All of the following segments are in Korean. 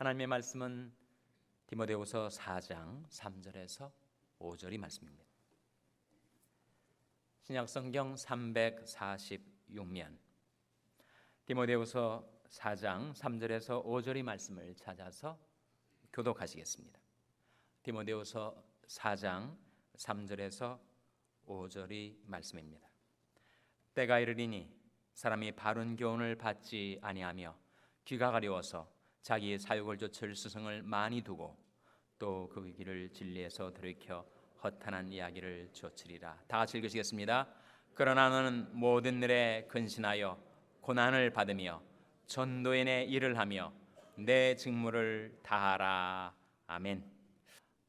하나님의 말씀은 디모데후서 4장 3절에서 5절이 말씀입니다. 신약성경 346면 디모데후서 4장 3절에서 5절의 말씀을 찾아서 교독하시겠습니다. 디모데후서 4장 3절에서 5절의 말씀입니다. 때가 이르리니 사람이 바른 교훈을 받지 아니하며 귀가 가려워서 자기의 사욕을 좇을 스승을 많이 두고 또 그 길을 진리에서 돌이켜 허탄한 이야기를 좇으리라. 다 같이 읽으시겠습니다. 그러나 너는 모든 일에 근신하여 고난을 받으며 전도인의 일을 하며 내 직무를 다하라. 아멘.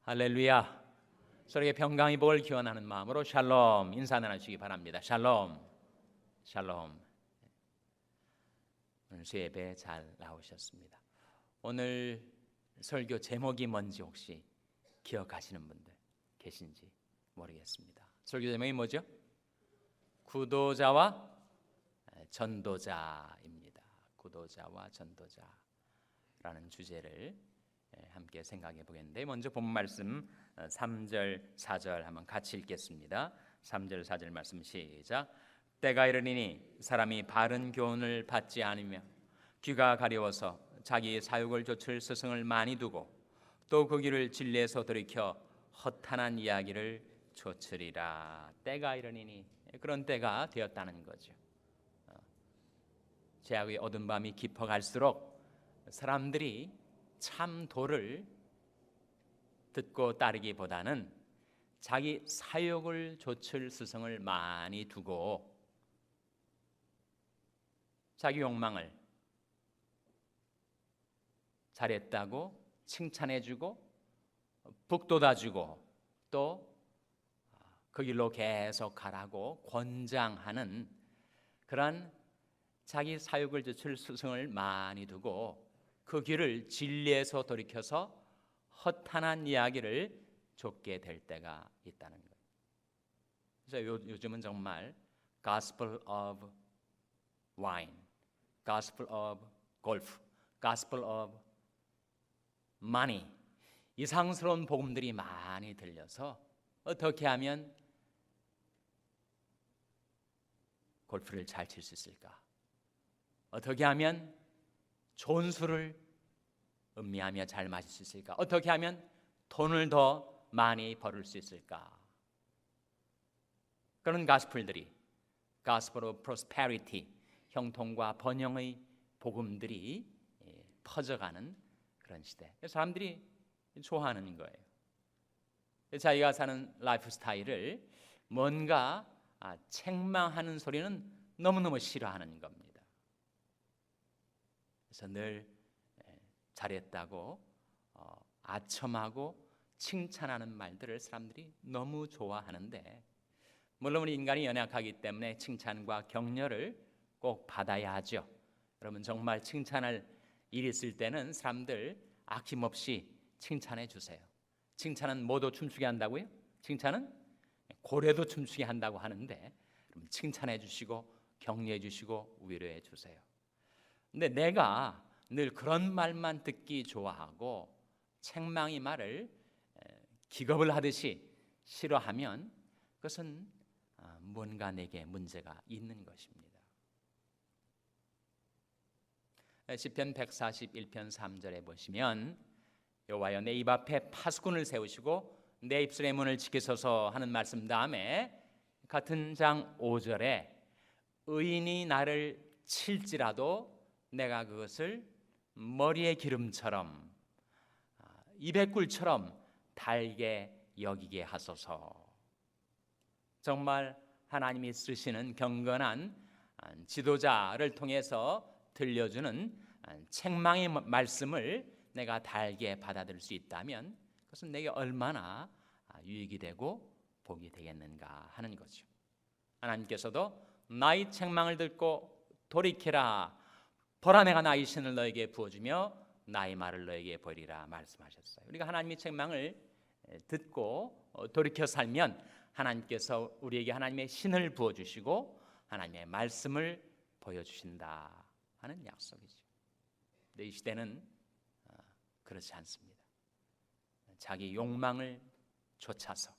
할렐루야. 서로에게 평강의 복을 기원하는 마음으로 샬롬 인사 나누시기 바랍니다. 샬롬. 샬롬. 오늘 수 예배 잘 나오셨습니다. 오늘 설교 제목이 뭔지 혹시 기억하시는 분들 계신지 모르겠습니다. 설교 제목이 뭐죠? 구도자와 전도자입니다. 구도자와 전도자라는 주제를 함께 생각해 보겠는데, 먼저 본 말씀 3절 4절 한번 같이 읽겠습니다. 3절 4절 말씀 시작. 때가 이르리니 사람이 바른 교훈을 받지 않으며 귀가 가려워서 자기의 사욕을 좇을 스승을 많이 두고 또 그 길을 진리에서 돌이켜 허탄한 이야기를 좇으리라. 때가 이르리니 그런 때가 되었다는 거죠. 죄악의 어두운 밤이 깊어갈수록 사람들이 참 도를 듣고 따르기보다는 자기 사욕을 좇을 스승을 많이 두고 자기 욕망을 잘했다고 칭찬해주고 북돋아주고 또 그 길로 계속 가라고 권장하는 그런 자기 사욕을 좇을 스승을 많이 두고 그 길을 진리에서 돌이켜서 허탄한 이야기를 좇게 될 때가 있다는 거예요. 그래서 요즘은 정말 Gospel of Wine, Gospel of Golf, Gospel of Money, 이상스러운 복음들이 많이 들려서 어떻게 하면 골프를 잘 칠 수 있을까? 어떻게 하면 좋은 술을 음미하며 잘 마실 수 있을까? 어떻게 하면 돈을 더 많이 벌을 수 있을까? 그런 가스펠들이 Gospel of Prosperity, 형통과 번영의 복음들이 퍼져가는 그런 시대. 사람들이 좋아하는 거예요. 자기가 사는 라이프 스타일을 뭔가 책망하는 소리는 너무너무 싫어하는 겁니다. 그래서 늘 잘했다고 아첨하고 칭찬하는 말들을 사람들이 너무 좋아하는데, 물론 우리 인간이 연약하기 때문에 칭찬과 격려를 꼭 받아야 하죠. 여러분, 정말 칭찬할 일이 있을 때는 사람들 아낌없이 칭찬해 주세요. 칭찬은 뭐도 춤추게 한다고요? 칭찬은 고래도 춤추게 한다고 하는데, 칭찬해 주시고 격려해 주시고 위로해 주세요. 근데 내가 늘 그런 말만 듣기 좋아하고 책망의 말을 기겁을 하듯이 싫어하면 그것은 뭔가 내게 문제가 있는 것입니다. 시편 141편 3절에 보시면 여호와여 내 입 앞에 파수꾼을 세우시고 내 입술의 문을 지키소서 하는 말씀 다음에 같은 장 5절에 의인이 나를 칠지라도 내가 그것을 머리의 기름처럼 입의 꿀처럼 달게 여기게 하소서. 정말 하나님이 쓰시는 경건한 지도자를 통해서 들려주는 책망의 말씀을 내가 달게 받아들일 수 있다면 그것은 내게 얼마나 유익이 되고 복이 되겠는가 하는 거죠. 하나님께서도 나의 책망을 듣고 돌이키라, 보라 내가 나의 신을 너에게 부어주며 나의 말을 너에게 버리라 말씀하셨어요. 우리가 하나님의 책망을 듣고 돌이켜 살면 하나님께서 우리에게 하나님의 신을 부어주시고 하나님의 말씀을 보여주신다 하는 약속이죠. 근데 이 시대는 그렇지 않습니다. 자기 욕망을 쫓아서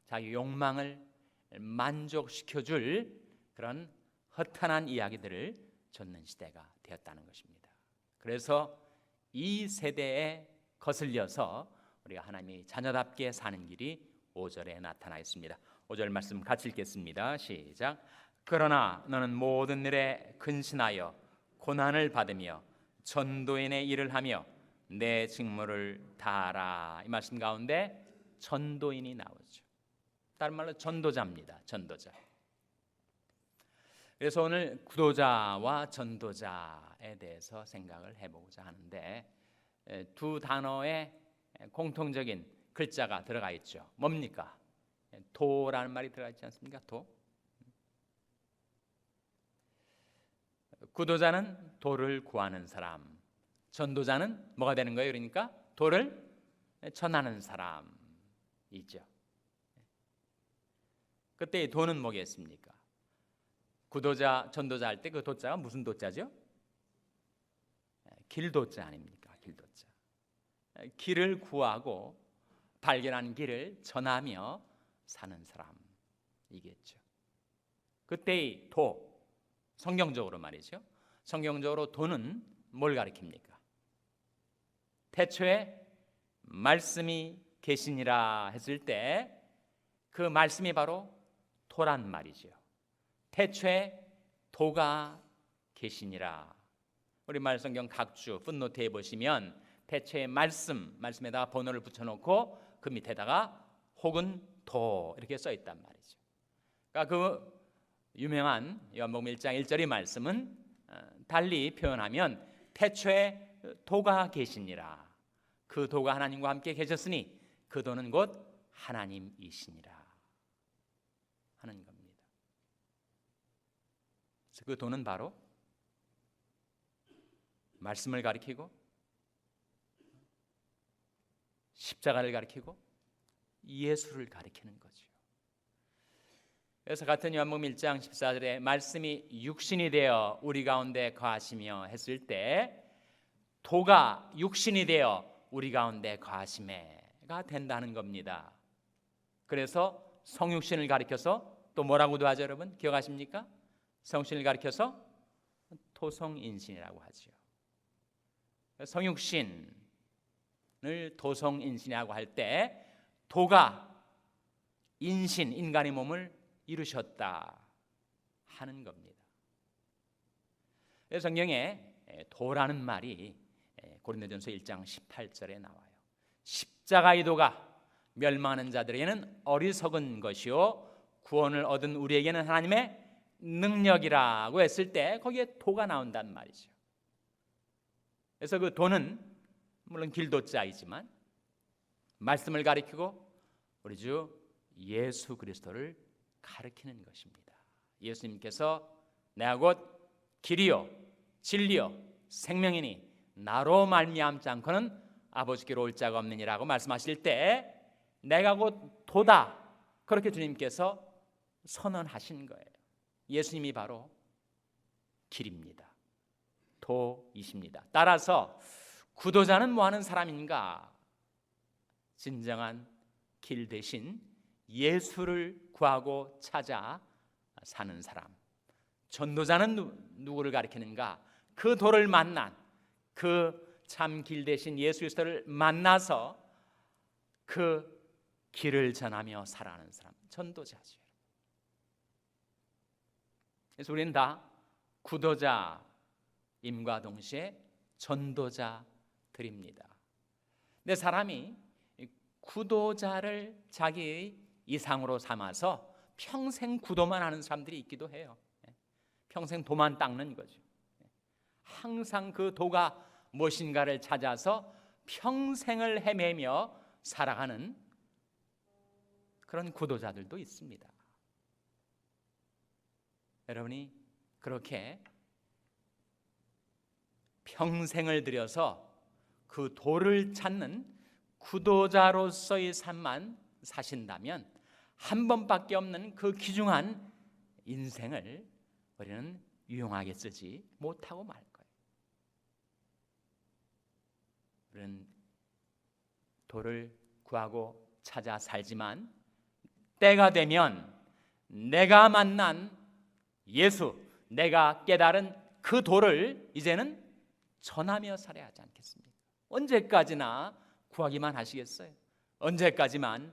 자기 욕망을 만족시켜줄 그런 허탄한 이야기들을 쫓는 시대가 되었다는 것입니다. 그래서 이 세대에 거슬려서 우리가 하나님의 자녀답게 사는 길이 5절에 나타나 있습니다. 5절 말씀 같이 읽겠습니다. 시작. 그러나 너는 모든 일에 근신하여 고난을 받으며 전도인의 일을 하며 내 직무를 다하라. 이 말씀 가운데 전도인이 나오죠. 다른 말로 전도자입니다. 전도자. 그래서 오늘 구도자와 전도자에 대해서 생각을 해보고자 하는데 두 단어에 공통적인 글자가 들어가 있죠. 뭡니까? 도라는 말이 들어가 있지 않습니까? 도. 구도자는 도를 구하는 사람, 전도자는 뭐가 되는 거예요? 그러니까 도를 전하는 사람이죠. 그때 이 도는 뭐겠습니까? 구도자, 전도자 할 때 그 도자가 무슨 도자죠? 길도자 아닙니까? 길도자. 길을 구하고 발견한 길을 전하며 사는 사람이겠죠. 그때의 도, 성경적으로 말이죠. 성경적으로 도는 뭘 가리킵니까? 태초에 말씀이 계시니라 했을 때 그 말씀이 바로 도란 말이죠. 태초에 도가 계시니라. 우리 말 성경 각주 풋노트에 보시면 태초에 말씀에다가 번호를 붙여놓고 그 밑에다가 혹은 도 이렇게 써 있단 말이죠. 그러니까 그 유명한 요한복음 1장 1절의 말씀은 달리 표현하면 태초에 도가 계시니라. 그 도가 하나님과 함께 계셨으니 그 도는 곧 하나님이시니라 하는 겁니다. 그래서 그 도는 바로 말씀을 가리키고 십자가를 가리키고 예수를 가리키는 거죠. 그래서 같은 요한복음 1장 14절에 말씀이 육신이 되어 우리 가운데 거하시며 했을 때 도가 육신이 되어 우리 가운데 거하심에가 된다는 겁니다. 그래서 성육신을 가리켜서 또 뭐라고도 하죠, 여러분? 기억하십니까? 성신을 가리켜서 토성인신이라고 하죠. 성육신을 도성인신이라고 할 때 도가 인신, 인간의 몸을 이루셨다 하는 겁니다. 성경에 도라는 말이 고린도전서 1장 18절에 나와요. 십자가의 도가 멸망하는 자들에게는 어리석은 것이요 구원을 얻은 우리에게는 하나님의 능력이라고 했을 때 거기에 도가 나온단 말이죠. 그래서 그 도는 물론 길도자이지만 말씀을 가리키고 우리 주 예수 그리스도를 가리키는 것입니다. 예수님께서 내가 곧 길이요 진리요 생명이니 나로 말미암지 않고는 아버지께로 올 자가 없느니라고 말씀하실 때 내가 곧 도다 그렇게 주님께서 선언하신 거예요. 예수님이 바로 길입니다. 도이십니다. 따라서 구도자는 뭐하는 사람인가? 진정한 길 대신 예수를 구하고 찾아 사는 사람. 전도자는 누구를 가리키는가? 그 도를 만난 그 참 길 대신 예수 그리스도를 만나서 그 길을 전하며 살아가는 사람, 전도자죠. 그래서 우리는 다 구도자임과 동시에 전도자들입니다. 근데 사람이 구도자를 자기의 이상으로 삼아서 평생 구도만 하는 사람들이 있기도 해요. 평생 도만 닦는 거죠. 항상 그 도가 무엇인가를 찾아서 평생을 헤매며 살아가는 그런 구도자들도 있습니다. 여러분이 그렇게 평생을 들여서 그 도를 찾는 구도자로서의 삶만 사신다면 한 번밖에 없는 그 귀중한 인생을 우리는 유용하게 쓰지 못하고 말 거예요. 우리는 도를 구하고 찾아 살지만 때가 되면 내가 만난 예수, 내가 깨달은 그 도를 이제는 전하며 살아야 하지 않겠습니까? 언제까지나 구하기만 하시겠어요? 언제까지나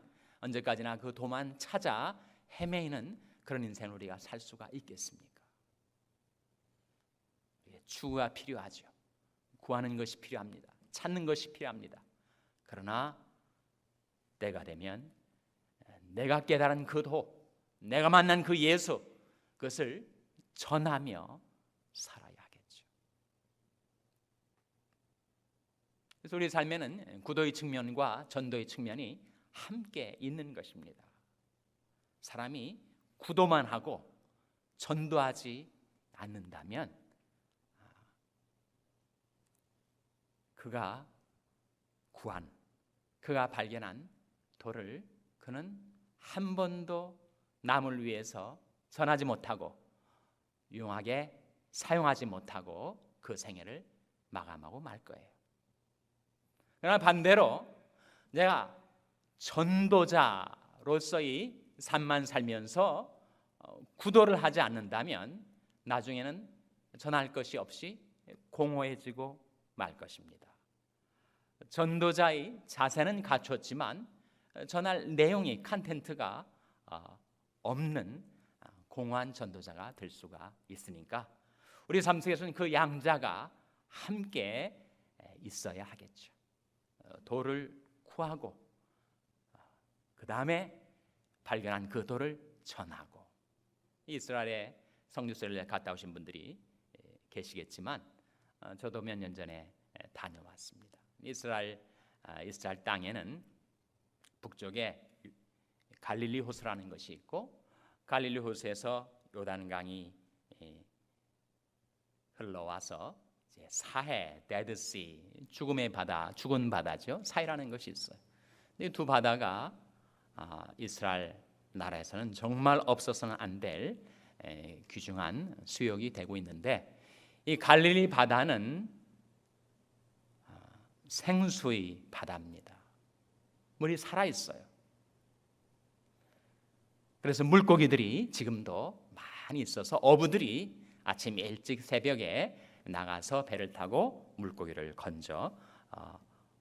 그 도만 찾아 헤매이는 그런 인생을 우리가 살 수가 있겠습니까? 추구가 필요하죠. 구하는 것이 필요합니다. 찾는 것이 필요합니다. 그러나 때가 되면 내가 깨달은 그 도, 내가 만난 그 예수, 그것을 전하며 살아야 하겠죠. 그래서 우리 삶에는 구도의 측면과 전도의 측면이 함께 있는 것입니다. 사람이 구도만 하고 전도하지 않는다면 그가 발견한 도를 그는 한 번도 남을 위해서 전하지 못하고 유용하게 사용하지 못하고 그 생애를 마감하고 말 거예요. 그러나 반대로 내가 전도자로서의 삶만 살면서 구도를 하지 않는다면 나중에는 전할 것이 없이 공허해지고 말 것입니다. 전도자의 자세는 갖췄지만 전할 내용이 컨텐츠가 없는 공허한 전도자가 될 수가 있으니까 우리 삶 속에서는 그 양자가 함께 있어야 하겠죠. 도를 구하고 그 다음에 발견한 그 도를 전하고. 이스라엘에 성지순례를 갔다 오신 분들이 계시겠지만 저도 몇 년 전에 다녀왔습니다. 이스라엘 땅에는 북쪽에 갈릴리 호수라는 것이 있고 갈릴리 호수에서 요단강이 흘러와서 이제 사해, 데드시, 죽음의 바다, 죽은 바다죠. 사해라는 것이 있어요. 이 두 바다가 이스라엘 나라에서는 정말 없어서는 안 될 귀중한 수역이 되고 있는데 이 갈릴리 바다는 생수의 바다입니다. 물이 살아 있어요. 그래서 물고기들이 지금도 많이 있어서 어부들이 아침 일찍 새벽에 나가서 배를 타고 물고기를 건져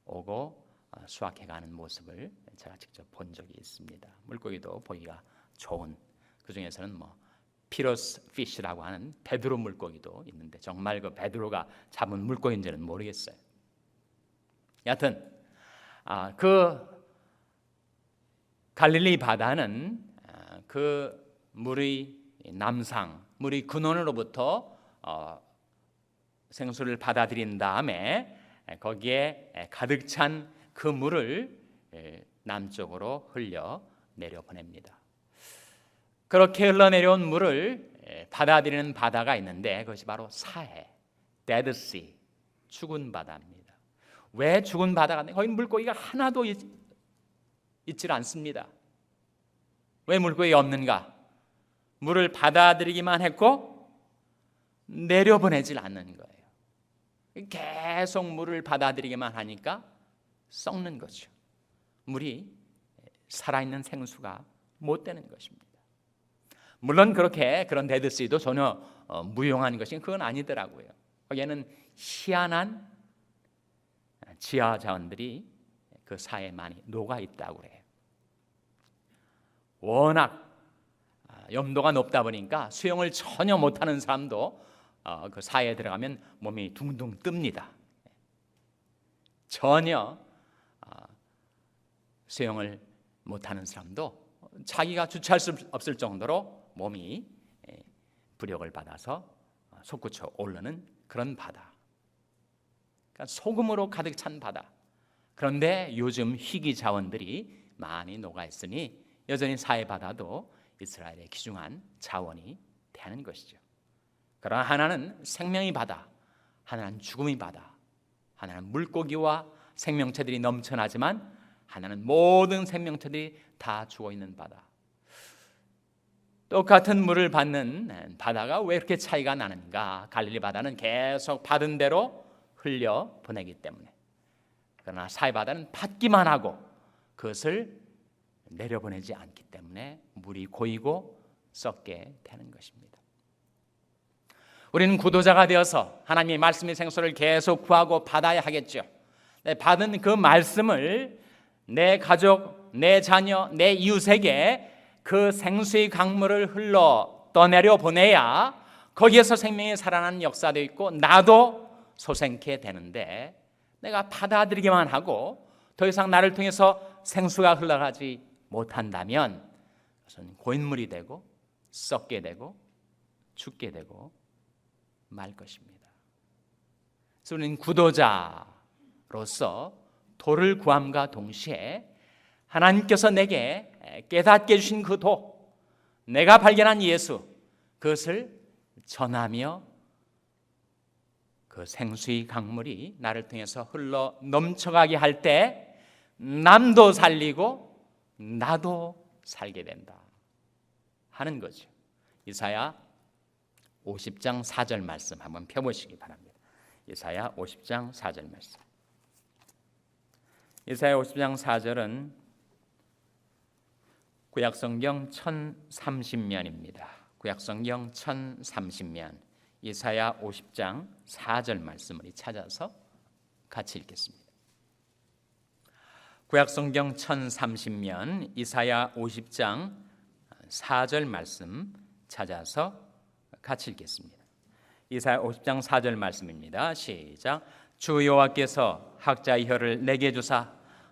오고 수확해가는 모습을 제가 직접 본 적이 있습니다. 물고기도 보기가 좋은, 그 중에서는 피러스 피쉬라고 하는 베드로 물고기도 있는데 정말 그 베드로가 잡은 물고기인지는 모르겠어요. 여하튼 그 갈릴리 바다는 그 물의 남상, 물의 근원으로부터 생수를 받아들인 다음에 거기에 가득 찬 그 물을 남쪽으로 흘려 내려 보냅니다. 그렇게 흘러내려온 물을 받아들이는 바다가 있는데 그것이 바로 사해, 데드시, 죽은 바다입니다. 왜 죽은 바다가? 거기 물고기가 하나도 있질 않습니다. 왜 물고기가 없는가? 물을 받아들이기만 했고 내려보내질 않는 거예요. 계속 물을 받아들이기만 하니까 썩는 거죠. 물이 살아있는 생수가 못 되는 것입니다. 물론 그런 데드시도 전혀 무용한 것이 그건 아니더라고요. 거기에는 희한한 지하 자원들이 그 사이에 많이 녹아 있다고 그래요. 워낙 염도가 높다 보니까 수영을 전혀 못하는 사람도 그 사이에 들어가면 몸이 둥둥 뜹니다. 전혀 수영을 못하는 사람도 자기가 주체할 수 없을 정도로 몸이 부력을 받아서 솟구쳐 오르는 그런 바다. 그러니까 소금으로 가득 찬 바다. 그런데 요즘 희귀 자원들이 많이 녹아 있으니 여전히 사해 바다도 이스라엘의 귀중한 자원이 되는 것이죠. 그러나 하나는 생명의 바다, 하나는 죽음의 바다, 하나는 물고기와 생명체들이 넘쳐나지만 하나는 모든 생명체들이 다 죽어 있는 바다. 똑같은 물을 받는 바다가 왜 이렇게 차이가 나는가? 갈릴리 바다는 계속 받은 대로 흘려 보내기 때문에 그러나 사해바다는 받기만 하고 그것을 내려보내지 않기 때문에 물이 고이고 썩게 되는 것입니다. 우리는 구도자가 되어서 하나님의 말씀의 생수를 계속 구하고 받아야 하겠죠. 받은 그 말씀을 내 가족, 내 자녀, 내 이웃에게 그 생수의 강물을 흘러 떠내려 보내야 거기에서 생명이 살아나는 역사도 있고 나도 소생케 되는데, 내가 받아들이기만 하고 더 이상 나를 통해서 생수가 흘러가지 못한다면 그것은 고인물이 되고 썩게 되고 죽게 되고 말 것입니다. 그래서 우리는 구도자로서 도를 구함과 동시에 하나님께서 내게 깨닫게 해주신 그 도, 내가 발견한 예수, 그것을 전하며 그 생수의 강물이 나를 통해서 흘러 넘쳐가게 할 때 남도 살리고 나도 살게 된다 하는 거죠. 이사야 50장 4절 말씀 한번 펴보시기 바랍니다. 이사야 50장 4절 말씀. 이사야 50장 4절은 구약성경 1030면입니다. 구약성경 1030면 이사야 50장 4절 말씀을 찾아서 같이 읽겠습니다. 구약성경 1030면 이사야 50장 4절 말씀 찾아서 같이 읽겠습니다. 이사야 50장 4절 말씀입니다. 시작. 주 여호와께서 학자의 혀를 내게 주사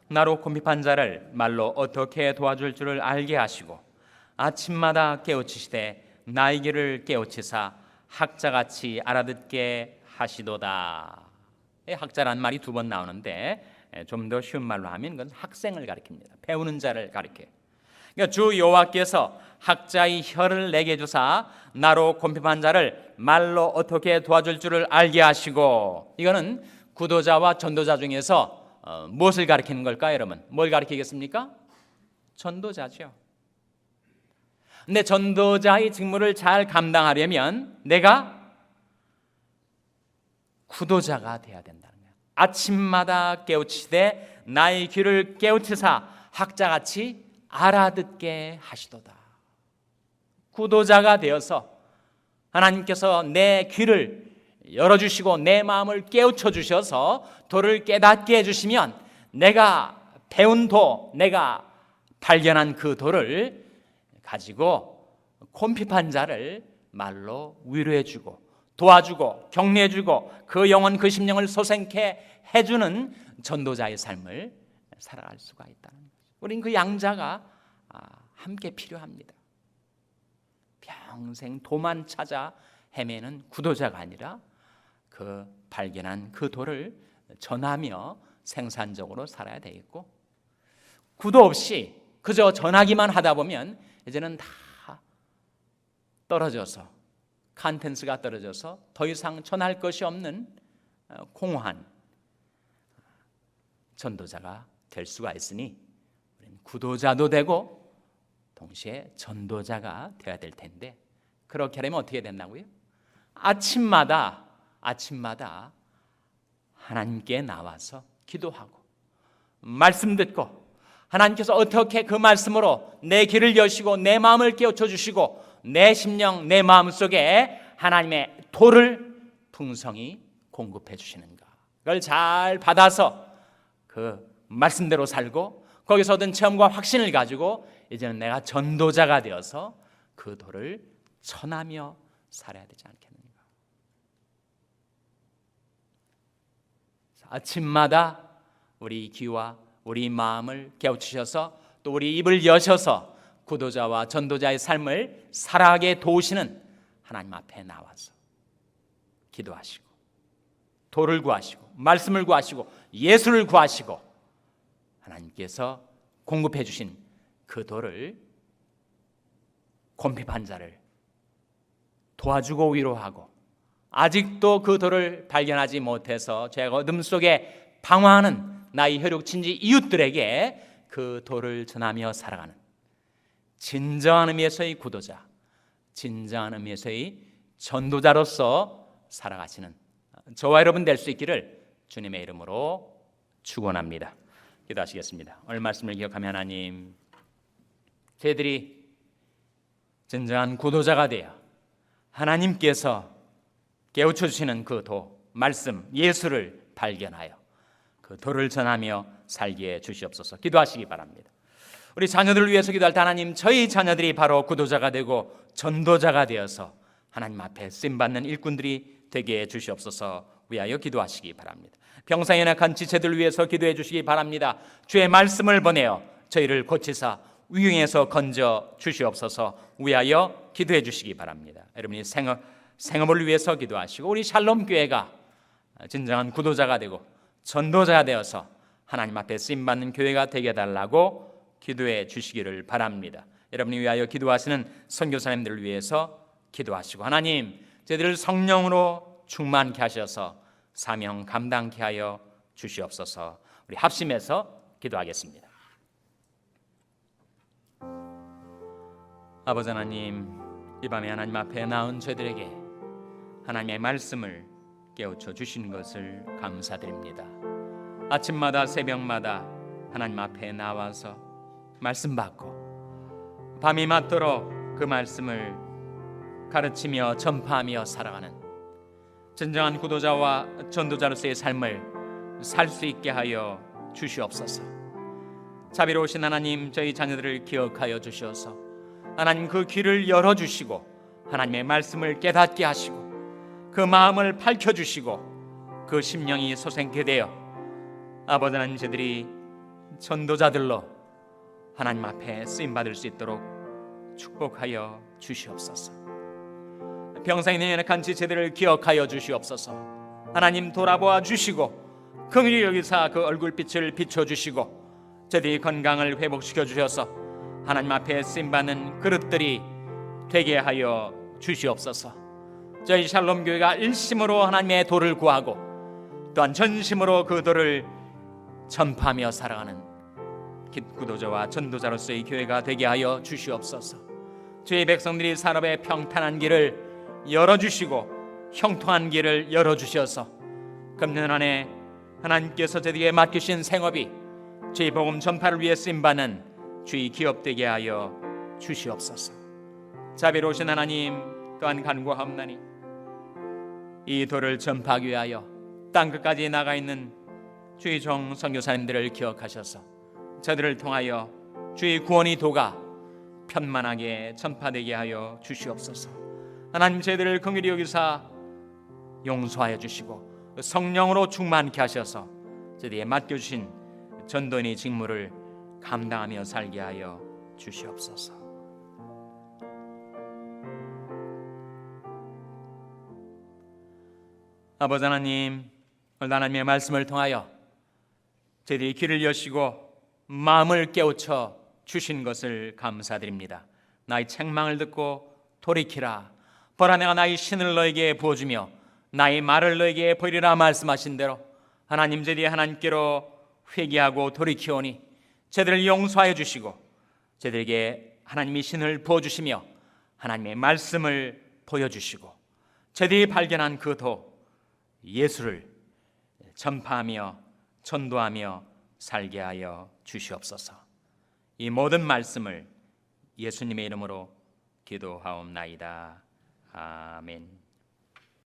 나로 궁핍한 자를 말로 어떻게 도와줄 줄을 알게 하시고 아침마다 깨우치시되 나의 귀를 깨우치사 학자같이 알아듣게 하시도다. 학자란 말이 두 번 나오는데 좀 더 쉬운 말로 하면 그건 학생을 가리킵니다. 배우는 자를 가리켜요. 그러니까 주 여호와께서 학자의 혀를 내게 주사 나로 궁핍한 자를 말로 어떻게 도와줄 줄을 알게 하시고, 이거는 구도자와 전도자 중에서 무엇을 가리키는 걸까요, 여러분? 뭘 가리키겠습니까? 전도자죠. 근데 전도자의 직무를 잘 감당하려면 내가 구도자가 되어야 된다는 거예요. 아침마다 깨우치되 나의 귀를 깨우치사 학자같이 알아듣게 하시도다. 구도자가 되어서 하나님께서 내 귀를 열어주시고 내 마음을 깨우쳐 주셔서 도를 깨닫게 해주시면 내가 배운 도, 내가 발견한 그 도를 가지고 곤핍한 자를 말로 위로해주고 도와주고 격려해주고 그 영혼 그 심령을 소생케 해주는 전도자의 삶을 살아갈 수가 있다는 거죠. 우린 그 양자가 함께 필요합니다. 평생 도만 찾아 헤매는 구도자가 아니라 그 발견한 그 도를 전하며 생산적으로 살아야 되겠고, 구도 없이 그저 전하기만 하다 보면 이제는 다 떨어져서 컨텐츠가 떨어져서 더 이상 전할 것이 없는 공허한 전도자가 될 수가 있으니 우리는 구도자도 되고 동시에 전도자가 되어야 될 텐데, 그렇게 하려면 어떻게 된다고요? 아침마다 하나님께 나와서 기도하고 말씀 듣고 하나님께서 어떻게 그 말씀으로 내 귀를 여시고 내 마음을 깨우쳐 주시고 내 심령 내 마음속에 하나님의 도를 풍성히 공급해 주시는가, 그걸 잘 받아서 그 말씀대로 살고 거기서 얻은 체험과 확신을 가지고 이제는 내가 전도자가 되어서 그 도를 전하며 살아야 되지 않겠는가. 아침마다 우리 귀와 우리 마음을 깨우치셔서 또 우리 입을 여셔서 구도자와 전도자의 삶을 살아가게 도우시는 하나님 앞에 나와서 기도하시고 도를 구하시고 말씀을 구하시고 예수를 구하시고 하나님께서 공급해 주신 그 도를 곤핍한 자를 도와주고 위로하고 아직도 그 도를 발견하지 못해서 죄가 어둠 속에 방황하는 나의 혈육 친지 이웃들에게 그 도를 전하며 살아가는 진정한 의미에서의 구도자, 진정한 의미에서의 전도자로서 살아가시는 저와 여러분 될 수 있기를 주님의 이름으로 축원합니다. 기도하시겠습니다. 오늘 말씀을 기억하며 하나님, 저희들이 진정한 구도자가 되어 하나님께서 깨우쳐 주시는 그 도, 말씀, 예수를 발견하여 그 도를 전하며 살게 해 주시옵소서. 기도하시기 바랍니다. 우리 자녀들을 위해서 기도할 때 하나님, 저희 자녀들이 바로 구도자가 되고 전도자가 되어서 하나님 앞에 쓰임받는 일꾼들이 되게 해 주시옵소서. 위하여 기도하시기 바랍니다. 병상에 연약한 지체들을 위해서 기도해 주시기 바랍니다. 주의 말씀을 보내어 저희를 고치사 위경에서 건져 주시옵소서. 위하여 기도해 주시기 바랍니다. 여러분이 생업을 위해서 기도하시고 우리 샬롬 교회가 진정한 구도자가 되고 전도자가 되어서 하나님 앞에 쓰임받는 교회가 되게 해달라고 기도해 주시기를 바랍니다. 여러분이 위하여 기도하시는 선교사님들을 위해서 기도하시고 하나님, 저희들을 성령으로 충만케 하셔서 사명 감당케 하여 주시옵소서. 우리 합심해서 기도하겠습니다. 아버지 하나님, 이 밤에 하나님 앞에 나온 저희들에게 하나님의 말씀을 깨우쳐 주신 것을 감사드립니다. 아침마다 새벽마다 하나님 앞에 나와서 말씀 받고 밤이 맞도록 그 말씀을 가르치며 전파하며 살아가는 진정한 구도자와 전도자로서의 삶을 살 수 있게 하여 주시옵소서. 자비로우신 하나님, 저희 자녀들을 기억하여 주셔서 하나님 그 귀를 열어주시고 하나님의 말씀을 깨닫게 하시고 그 마음을 밝혀주시고 그 심령이 소생케 되어 아버지 하나님, 저들이 전도자들로 하나님 앞에 쓰임받을 수 있도록 축복하여 주시옵소서. 병상에 연약한 지체들을 기억하여 주시옵소서. 하나님 돌아보아 주시고 긍휼히 여기사 그 얼굴빛을 비춰주시고 저들이 건강을 회복시켜 주셔서 하나님 앞에 쓰임받는 그릇들이 되게 하여 주시옵소서. 저희 샬롬 교회가 일심으로 하나님의 도를 구하고 또한 전심으로 그 도를 전파하며 살아가는 구도자와 전도자로서의 교회가 되게 하여 주시옵소서. 주의 백성들이 산업의 평탄한 길을 열어주시고 형통한 길을 열어주셔서 금년 안에 하나님께서 저에게 맡기신 생업이 주의 복음 전파를 위해 쓰임받는 주의 기업 되게 하여 주시옵소서. 자비로우신 하나님, 또한 간구하옵나니 이 도를 전파하기 위하여 땅끝까지 나가 있는 주의 종 선교사님들을 기억하셔서 저들을 통하여 주의 구원의 도가 편만하게 전파되게 하여 주시옵소서. 하나님, 저희들을 긍휼히 여기사 용서하여 주시고 성령으로 충만케 하셔서 저희에게 맡겨주신 전도인의 직무를 감당하며 살게 하여 주시옵소서. 아버지 하나님, 오늘 하나님의 말씀을 통하여 저희들이 귀를 여시고 마음을 깨우쳐 주신 것을 감사드립니다. 나의 책망을 듣고 돌이키라. 보라, 내가 나의 신을 너에게 부어주며 나의 말을 너에게 보이리라 말씀하신 대로 하나님, 저희들이 하나님께로 회개하고 돌이키오니 저희들을 용서하여 주시고 저희들에게 하나님의 신을 부어주시며 하나님의 말씀을 보여주시고 저희들이 발견한 그 도 예수를 전파하며 전도하며 살게 하여 주시옵소서. 이 모든 말씀을 예수님의 이름으로 기도하옵나이다. 아멘.